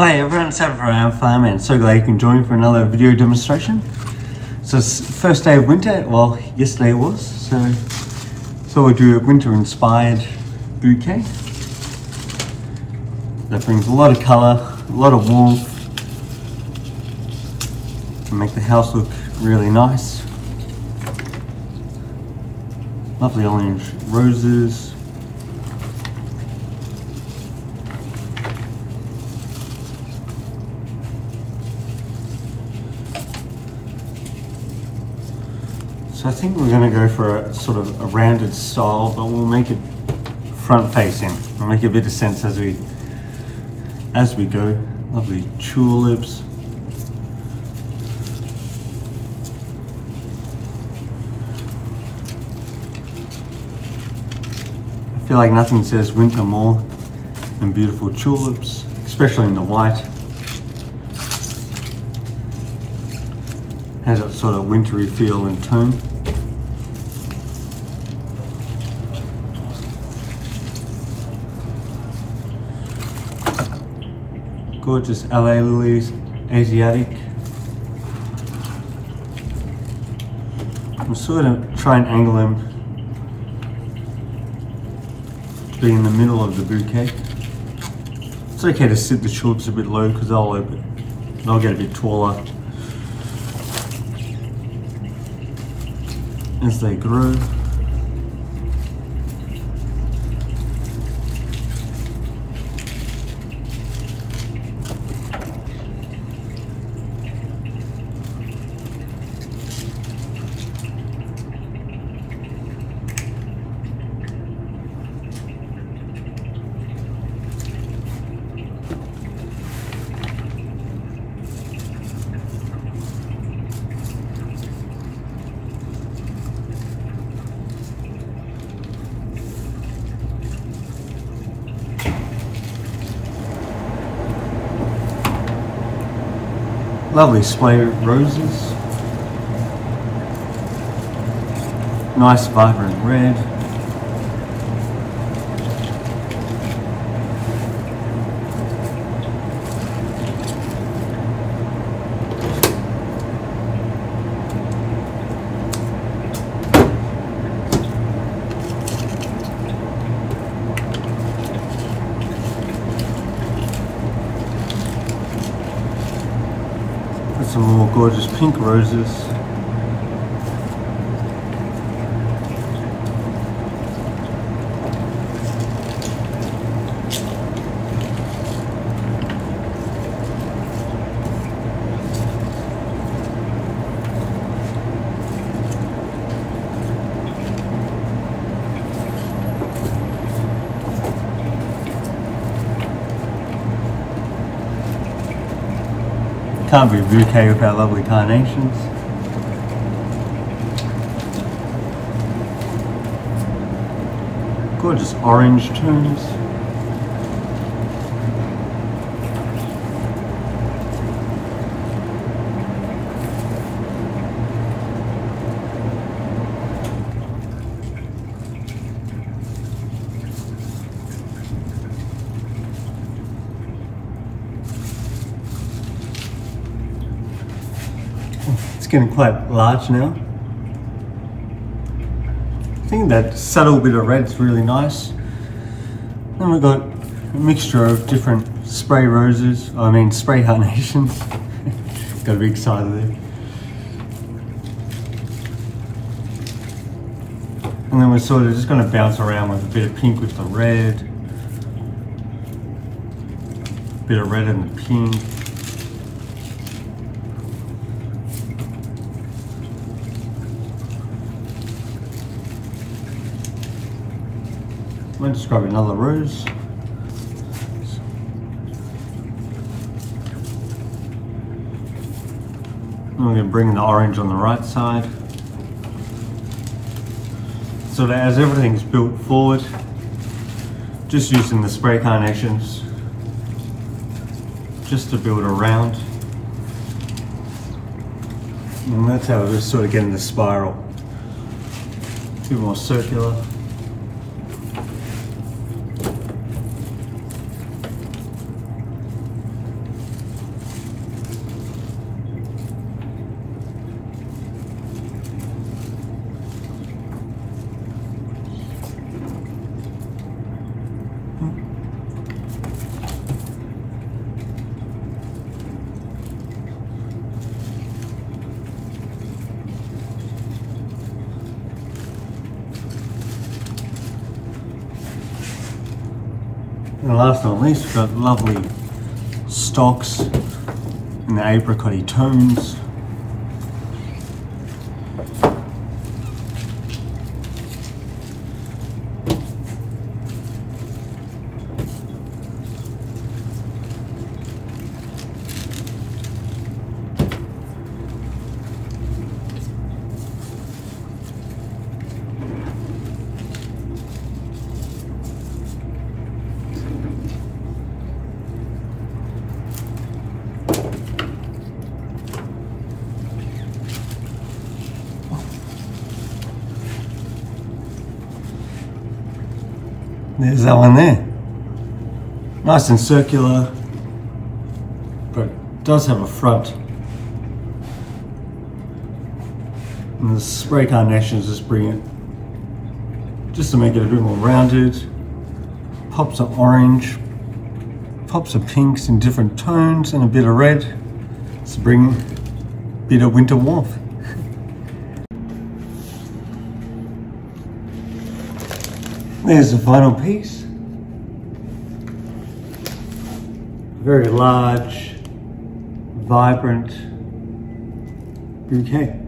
Hi everyone, it's Adam from our farm and so glad you can join me for another video demonstration. So it's the first day of winter, well yesterday it was, so we'll do a winter inspired bouquet. That brings a lot of colour, a lot of warmth, and make the house look really nice. Lovely orange roses. So I think we're going to go for a sort of a rounded style, but we'll make it front facing. We'll make a bit of sense as we go. Lovely tulips. I feel like nothing says winter more than beautiful tulips, especially in the white. Has that sort of wintry feel and tone. Gorgeous LA lilies, Asiatic. I'm sort of try and angle them to be in the middle of the bouquet. It's okay to sit the tulips a bit low because they'll get a bit taller as they grow. Lovely spray roses. Nice vibrant red. Some more gorgeous pink roses. Can't be a bouquet without lovely carnations. Gorgeous orange tones. It's getting quite large now. I think that subtle bit of red's really nice. Then we've got a mixture of different spray roses, spray carnations. Got a big side of there. And then we're sort of just going to bounce around with a bit of pink with the red. A bit of red and the pink. I'm going to just grab another rose. And we're going to bring the orange on the right side. So that as everything's built forward, just using the spray carnations just to build around. And that's how we're just sort of getting the spiral. A bit more circular. And last but not least, we've got lovely stocks in the apricot-y tones. There's that one there. Nice and circular, but it does have a front. And the spray carnations just bring it, just to make it a bit more rounded. Pops of orange, pops of pinks in different tones, and a bit of red to bring a bit of winter warmth. There's the final piece. Very large, vibrant bouquet.